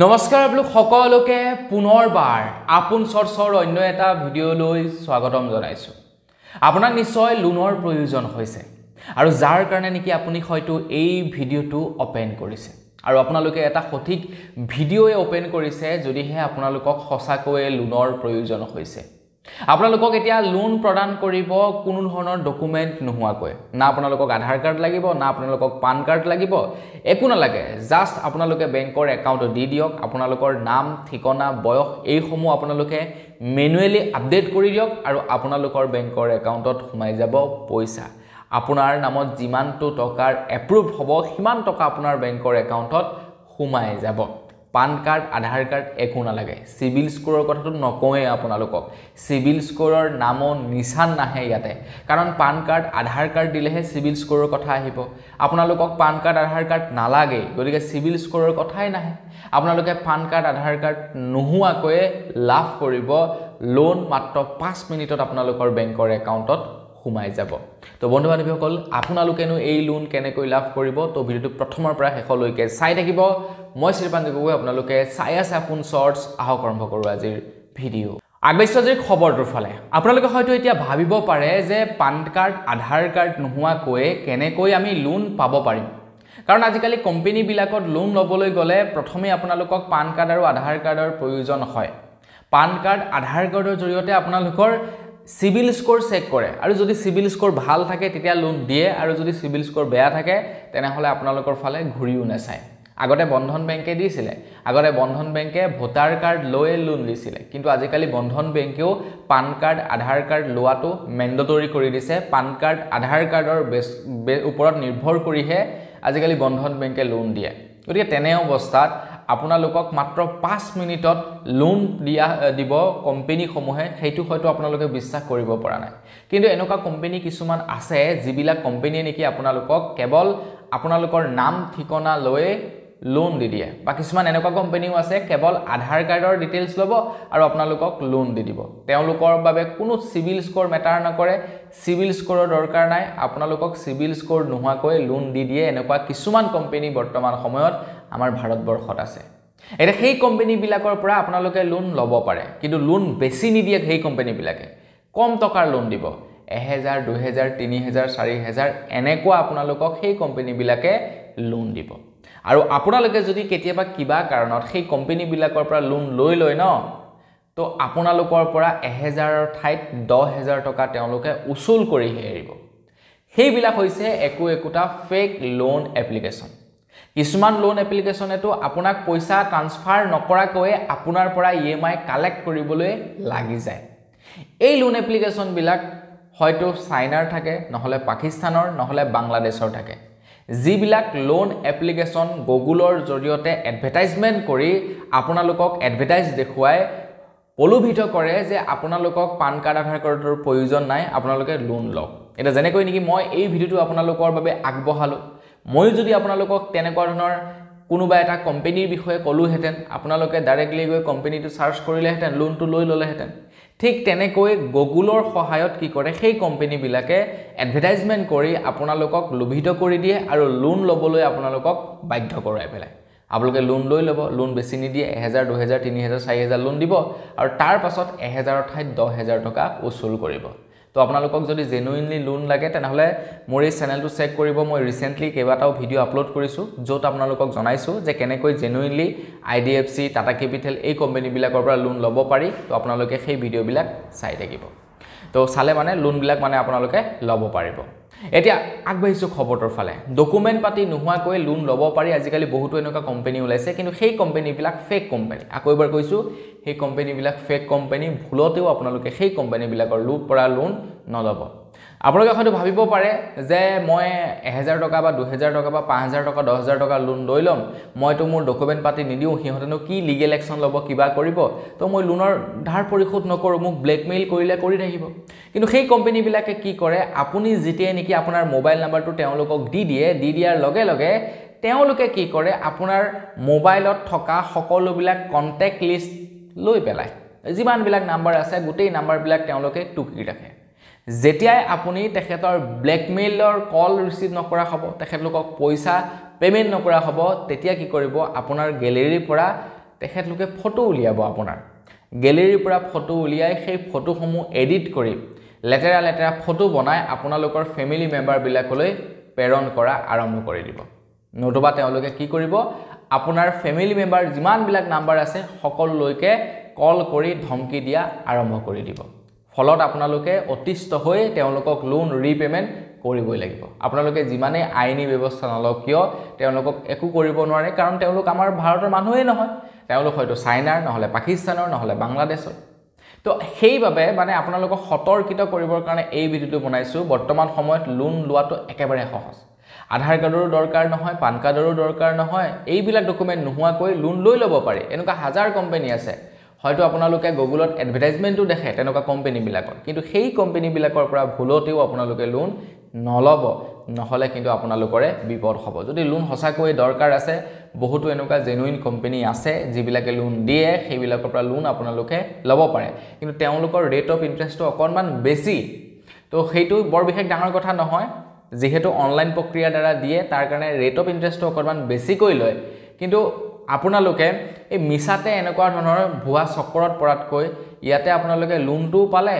নমস্কাৰ আপোনালোক সকলোকে পুনৰবাৰ আপোন চৰ্চৰ অন্য এটা ভিডিঅ'লৈ স্বাগতম জনাইছো। আপোনাক নিশ্চয় লোনৰ প্ৰয়োজন হৈছে আৰু যাৰ কাৰণে নেকি আপুনি হয়তো এই ভিডিঅ'টো ওপেন কৰিছে আৰু আপোনালোকে এটা সঠিক ভিডিঅ'য়ে ওপেন কৰিছে যদিহে আপোনালোকক সঁচাকৈ লোনৰ প্ৰয়োজন হৈছে। আপোনালোকক এতিয়া লোন প্ৰদান কৰিব কোনো ধৰণৰ ডকুমেন্ট নোহোৱাকৈ, না আপোনালোকক আধাৰ কাৰ্ড লাগিব, না আপোনালোকক পান কাৰ্ড লাগিব, একো নালাগে। জাস্ট আপোনালোকে বেংকৰ একাউণ্ট দি দিয়ক, আপোনালোকৰ নাম, ঠিকনা, বয়স এইসমূহ আপোনালোকে মেনুৱেলি আপডেট কৰি দিয়ক আৰু আপোনালোকৰ বেংকৰ একাউণ্টত সোমাই যাব পইচা। আপোনাৰ নামত যিমানটো টকাৰ এপ্ৰুভ হ'ব সিমান টকা আপোনাৰ বেংকৰ একাউণ্টত সোমাই যাব। পান কাৰ্ড, আধাৰ কাৰ্ড একো নালাগে। সিভিল স্কোৰৰ কথাটো নকওঁৱেই আপোনালোকক। সিভিল স্কোৰৰ নামো নিশান নাহে ইয়াতে, কাৰণ পান কাৰ্ড, আধাৰ কাৰ্ড দিলেহে সিভিল স্কোৰৰ কথা আহিব। আপোনালোকক পান কাৰ্ড, আধাৰ কাৰ্ড নালাগে, গতিকে সিভিল স্কোৰৰ কথাই নাহে। আপোনালোকে পান কাৰ্ড, আধাৰ কাৰ্ড নোহোৱাকৈ লাভ কৰিব লোন মাত্ৰ 5 মিনিটত আপোনালোকৰ বেংকৰ একাউণ্টত সোমাই যাব। তো বন্ধু বান্ধৱীসকল, আপোনালোকেনো এই লোন কেনেকৈ লাভ কৰিব? তো ভিডিঅ'টো প্ৰথমৰ পৰা শেষলৈকে চাই থাকিব। মই শ্ৰীপাঞ্জি গগৈ, আপোনালোকে চাই আছে আপোন চৰ্টছ। আহক আৰম্ভ কৰোঁ আজিৰ ভিডিঅ'। আগবাঢ়িছোঁ আজিৰ খবৰটোৰ ফালে। আপোনালোকে হয়তো এতিয়া ভাবিব পাৰে যে পান কাৰ্ড, আধাৰ কাৰ্ড নোহোৱাকৈ কেনেকৈ আমি লোন পাব পাৰিম, কাৰণ আজিকালি কোম্পানীবিলাকত লোন ল'বলৈ গ'লে প্ৰথমে আপোনালোকক পান কাৰ্ড আৰু আধাৰ কাৰ্ডৰ প্ৰয়োজন হয়। পান কাৰ্ড, আধাৰ কাৰ্ডৰ জৰিয়তে আপোনালোকৰ সিভিল স্কোৰ চেক কৰে আৰু যদি সিভিল স্কোৰ ভাল থাকে তেতিয়া লোন দিয়ে, আৰু যদি সিভিল স্কোৰ বেয়া থাকে তেনেহ'লে আপোনালোকৰ ফালে ঘূৰিও নাচায়। আগতে বন্ধন বেংকে দিছিলে, আগতে বন্ধন বেংকে ভোটাৰ কাৰ্ড লৈ লোন দিছিলে, কিন্তু আজিকালি বন্ধন বেংকেও পান কাৰ্ড, আধাৰ কাৰ্ড লোৱাটো মেণ্ডেটৰী কৰি দিছে। পান কাৰ্ড, আধাৰ কাৰ্ডৰ ওপৰত নিৰ্ভৰ কৰিহে আজিকালি বন্ধন বেংকে লোন দিয়ে। গতিকে তেনে অৱস্থাত আপোনালোকক মাত্ৰ 5 মিনিটত লোন দিব কোম্পানীসমূহে, সেইটো হয়তো আপোনালোকে বিশ্বাস কৰিব পৰা নাই। কিন্তু এনেকুৱা কোম্পানী কিছুমান আছে যিবিলাক কোম্পানীয়ে নেকি আপোনালোকক কেৱল আপোনালোকৰ নাম, ঠিকনা লৈ লোন দি দিয়ে, বা কিছুমান এনেকুৱা কোম্পানীও আছে কেৱল আধাৰ কাৰ্ডৰ ডিটেইলছ ল'ব আৰু আপোনালোকক লোন দি দিব। তেওঁলোকৰ বাবে কোনো সিভিল স্কোৰ মেটাৰ নকৰে, সিভিল স্কোৰৰ দৰকাৰ নাই, আপোনালোকক সিভিল স্কোৰ নোহোৱাকৈ লোন দি দিয়ে। এনেকুৱা কিছুমান কোম্পানী বৰ্তমান সময়ত আমাৰ ভাৰতবৰ্ষত আছে। এতিয়া সেই কোম্পানীবিলাকৰ পৰা আপোনালোকে লোন ল'ব পাৰে, কিন্তু লোন বেছি নিদিয়ে। সেই কোম্পানীবিলাকে কম টকাৰ লোন দিব, 1000, 2000, 3000, 4000 এনেকুৱা আপোনালোকক সেই কোম্পানীবিলাকে লোন দিব। আৰু আপোনালোকে যদি কেতিয়াবা কিবা কাৰণত সেই কোম্পানীবিলাকৰ পৰা লোন লৈ লয় ন, তো আপোনালোকৰ পৰা 1000ৰ ঠাইত 10000 টকা তেওঁলোকে উচুল কৰিহে এৰিব। সেইবিলাক হৈছে একোটা ফেক লোন এপ্লিকেশ্যন। কিছুমান লোন এপ্লিকেশ্যনেতো আপোনাক পইচা ট্ৰান্সফাৰ নকৰাকৈ আপোনাৰ পৰা EMI কালেক্ট কৰিবলৈ লাগি যায়। এই লোন এপ্লিকেশ্যনবিলাক হয়তো চাইনাৰ থাকে, নহ'লে পাকিস্তানৰ, নহ'লে বাংলাদেশৰ থাকে। যিবিলাক লোন এপ্লিকেশ্যন গুগলৰ জৰিয়তে এডভাৰটাইজমেণ্ট কৰি আপোনালোকক এডভাৰটাইজ দেখুৱাই প্ৰলোভিত কৰে যে আপোনালোকক পান কাৰ্ড, আধাৰ কাৰ্ডৰ প্ৰয়োজন নাই, আপোনালোকে লোন লওক। এটা যেনেকৈ নেকি মই এই ভিডিঅ'টো আপোনালোকৰ বাবে আগবঢ়ালোঁ, ময়ো যদি আপোনালোকক তেনেকুৱা ধৰণৰ কোনোবা এটা কোম্পানীৰ বিষয়ে ক'লোহেঁতেন, আপোনালোকে ডাইৰেক্টলি গৈ কোম্পানীটো চাৰ্চ কৰিলেহেঁতেন, লোনটো লৈ ল'লেহেঁতেন। ঠিক তেনেকৈ গুগলৰ সহায়ত কি কৰে, সেই কোম্পানীবিলাকে এডভাৰটাইজমেণ্ট কৰি আপোনালোকক লোভিত কৰি দিয়ে আৰু লোন ল'বলৈ আপোনালোকক বাধ্য কৰাই পেলায়। আপোনালোকে লোন লৈ ল'ব, লোন বেছি নিদিয়ে, 1000, 2000, 3000, 4000 লোন দিব আৰু তাৰ পাছত 1000ৰ ঠাইত 10000 টকা উচুল কৰিব। তো আপোনালোকক যদি জেনুইনলি লোন লাগে তেনেহ'লে মোৰ এই চেনেলটো চেক কৰিব। মই ৰিচেণ্টলি কেইবাটাও ভিডিঅ' আপলোড কৰিছোঁ য'ত আপোনালোকক জনাইছোঁ যে কেনেকৈ জেনুইনলি IDFC, টাটা কেপিটেল এই কোম্পানীবিলাকৰ পৰা লোন ল'ব পাৰি। তো আপোনালোকে সেই ভিডিঅ'বিলাক চাই থাকিব। তো চালে মানে লোনবিলাক মানে আপোনালোকে ল'ব পাৰিব। এতিয়া আগবাঢ়িছোঁ খবৰটোৰ ফালে। ডকুমেণ্ট পাতি নোহোৱাকৈ লোন ল'ব পাৰি। আজিকালি বহুতো এনেকুৱা কোম্পানী ওলাইছে, কিন্তু সেই কোম্পানীবিলাক ফেক কোম্পানী। আকৌ এবাৰ কৈছোঁ, সেই কোম্পানীবিলাক ফেক কোম্পানী। ভুলতেও আপোনালোকে সেই কোম্পানীবিলাকৰ পৰা লোন নল'ব। আপোনালোকে হয়তো ভাবিব পাৰে যে মই 1000 টকা বা 2000 টকা বা 5000 টকা, 10000 টকা লোন লৈ ল'ম, মইতো মোৰ ডকুমেণ্ট পাতি নিদিওঁ, সিহঁতেনো কি লিগেল একশ্যন ল'ব, কিবা কৰিব, তো মই লোনৰ ধাৰ পৰিশোধ নকৰোঁ, মোক ব্লেকমেইল কৰিলে কৰি থাকিব। কিন্তু সেই কোম্পানীবিলাকে কি কৰে, আপুনি যেতিয়াই নেকি আপোনাৰ মোবাইল নাম্বাৰটো তেওঁলোকক দি দিয়াৰ লগে লগে তেওঁলোকে কি কৰে, আপোনাৰ মোবাইলত থকা সকলোবিলাক কণ্টেক্ট লিষ্ট লৈ পেলায়। যিমানবিলাক নাম্বাৰ আছে গোটেই নাম্বাৰবিলাক তেওঁলোকে টুকি ৰাখে। যেতিয়াই আপুনি তেখেতৰ ব্লেকমেইলৰ কল ৰিচিভ নকৰা হ'ব, তেখেতলোকক পইচা পেমেন্ট নকৰা হ'ব, তেতিয়া কি কৰিব, আপোনাৰ গ্যালাৰীৰ পৰা তেখেতলোকে ফটো উলিয়াব আপোনাৰ গেলেৰীৰ পৰা ফটো উলিয়াই সেই ফটোসমূহ এডিট কৰি লেটেৰা লেটেৰা ফটো বনাই আপোনালোকৰ ফেমিলি মেম্বাৰবিলাকলৈ প্ৰেৰণ কৰা আৰম্ভ কৰি দিব নতুবা তেওঁলোকে কি কৰিব আপোনাৰ ফেমিলি মেম্বাৰ যিমানবিলাক নাম্বাৰ আছে সকলোলৈকে কল কৰি ধমকি দিয়া আৰম্ভ কৰি দিব ফলত আপোনালোকে অতিষ্ঠ হৈ তেওঁলোকক লোন ৰিপেমেন্ট কৰিবই লাগিব আপোনালোকে যিমানে আইনী ব্যৱস্থা নলওক কিয় তেওঁলোকক একো কৰিব নোৱাৰে কাৰণ তেওঁলোক আমাৰ ভাৰতৰ মানুহেই নহয় তেওঁলোক হয়তো চাইনাৰ নহলে পাকিস্তানৰ নহলে বাংলাদেশৰ তো সেইভাবে মানে আপোনালোকক সতৰ্কিত কৰিবৰ কাৰণে এই ভিডিওটো বনাইছো বৰ্তমান সময়ত লোন লোৱাটো একেবাৰে সহজ আধাৰ কাৰ্ডৰো দৰকাৰ নহয় পান কাৰ্ডৰো দৰকাৰ নহয় এইবিলাক ডকুমেন্ট নোহোৱাকৈ লোন লৈ ল'ব পাৰি এনেকুৱা হাজাৰ কোম্পানী আছে হয়তো আপোনালোকে গুগলত এডভাৰটাইজমেন্টটো দেখে তেনেকুৱা কোম্পানী বিলাকৰ কিন্তু সেই কোম্পানী বিলাকৰ পৰা ভুলতেও আপোনালোকে লোন নলব নহলে কিন্তু আপোনালোকৰে বিপদ হ'ব যদি লোন হসাকৈ দৰকাৰ আছে বহুতো এনেকুৱা জেনুইন কোম্পানী আছে যিবিলাকে লোন দিয়ে সেইবিলাকৰ পৰা লোন আপোনালোকে ল'ব পাৰে কিন্তু তেওঁলোকৰ ৰেট অফ ইন্টাৰেষ্টটো অকনমান বেছি তো সেইটো বৰ বিশেষ ডাঙৰ কথা নহয় যেহেতু অনলাইন প্ৰক্ৰিয়াৰ দ্বাৰা দিয়ে তাৰ কাৰণে ৰেট অফ ইন্টাৰেষ্টটো অকনমান বেছিকৈ লয় কিন্তু আপোনালোকে এই মিছাতে এনেকুৱা ধৰণৰ ভুৱা চক্কৰত পৰাতকৈ ইয়াতে আপোনালোকে লোনটো পালে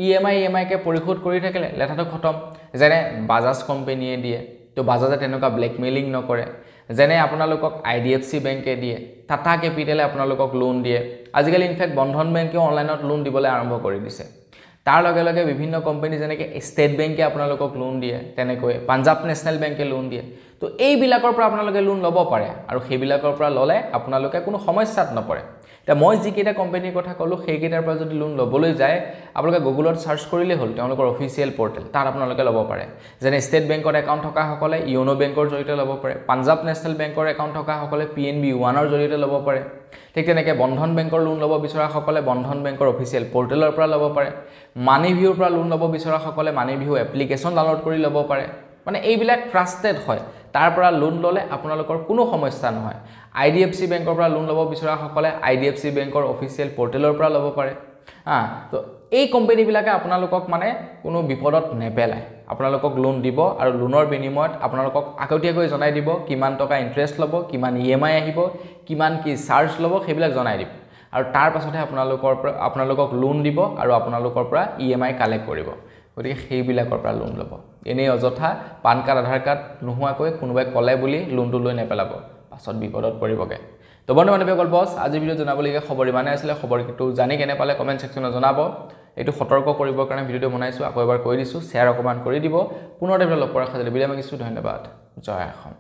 ইএমআই কে পৰিশোধ কৰি থাকিলে লেঠাটো খতম যেনে বাজাজ কোম্পানীয়ে দিয়ে তো বাজাজে তেনেকুৱা ব্লেকমেইলিং নকৰে যেনে আপোনালোকক আইডিএফসি বেংকে দিয়ে টাটা কেপিটেলে আপোনালোকক লোন দিয়ে আজিকালি ইনফেক্ট বন্ধন বেংকেও অনলাইনত লোন দিবলৈ আৰম্ভ কৰি দিছে তাৰ লগে লগে বিভিন্ন কোম্পানী যেনেকৈ ষ্টেট বেংকে আপোনালোকক লোন দিয়ে তেনেকৈ পাঞ্জাব নেশ্যনেল বেংকে লোন দিয়ে তো এই বিলাকৰ পৰা আপোনালোকে লোন ল'ব পাৰে আৰু সেইবিলাকৰ পৰা ল'লে আপোনালোকে কোনো সমস্যাত নপৰে তে মই যি কেইটা কোম্পানীৰ কথা ক'লো সেই কেইটাৰ পৰা যদি লোন ল'বলৈ যায় আপোনালোকে গুগলত সাৰ্চ কৰিলে হ'ল তেওঁলোকৰ অফিচিয়েল পোৰ্টেল তাত আপোনালোকে ল'ব পাৰে যেনে ষ্টেট বেংকৰ একাউণ্ট থকা সকলে ইউনো বেংকৰ জৰিয়তে ল'ব পাৰে পাঞ্জাব নেশ্যনেল বেংকৰ একাউণ্ট থকা সকলে পিএনবি 1ৰ জৰিয়তে ল'ব পাৰে ঠিক তেনেকৈ বন্ধন বেংকৰ লোন ল'ব বিচৰা সকলে বন্ধন বেংকৰ অফিচিয়েল পোৰ্টেলৰ পৰা ল'ব পাৰে মানি ভিউৰ পৰা লোন ল'ব বিচৰা সকলে মানি ভিউ এপ্লিকেশ্যন ডাউনলোড কৰি ল'ব পাৰে মানে এইবিলাক ট্ৰাষ্টেড হয় তাৰ পৰা লোন ল'লে আপোনালোকৰ কোনো সমস্যা নহয় আইডিএফসি বেংকৰ পৰা লোন ল'ব বিচৰা সকলে আইডিএফসি বেংকৰ অফিচিয়েল পোৰ্টেলৰ পৰা ল'ব পাৰে তো এই কোম্পানী বিলাকে আপোনালোকক মানে কোনো বিপদত নেপেলায় আপোনালোকক লোন দিব আৰু লোনৰ বিনিময়ত আপোনালোকক আগতীয়াকৈ জনাই দিব কিমান টকা ইন্টাৰেষ্ট ল'ব কিমান ইএমআই আহিব কিমান কি চাৰ্জ ল'ব সেইবিলাক জনাই দিব আৰু তাৰ পাছতহে আপোনালোকক লোন দিব আৰু আপোনালোকৰ পৰা ইএমআই কালেক্ট কৰিব গতিকে সেইবিলাকৰ পৰা লোন ল'ব এনেই অযথা পান কাৰ্ড আধাৰ কাৰ্ড নোহোৱাকৈ কোনোবাই কলে বুলি লোনটো লৈ নেপেলাব পাছত বিপদত পৰিবগে তো বন্ধু-বান্ধৱীসকল বস আজি ভিডিও জনাবলগীয়া খবৰ ইমানে আছিল খবৰ কিন্তু জানি কেনে পালে কমেন্ট সেকশনত জনাব এইটো সতৰ্ক কৰিবৰ কাৰণে ভিডিওটো বনাইছো আকৌ এবাৰ কৈ দিছো শ্বেয়াৰ অকমান কৰি দিব পুনৰ লগ পোৱাৰ খাতিলে বিদায় মাগিছো ধন্যবাদ জয় অসম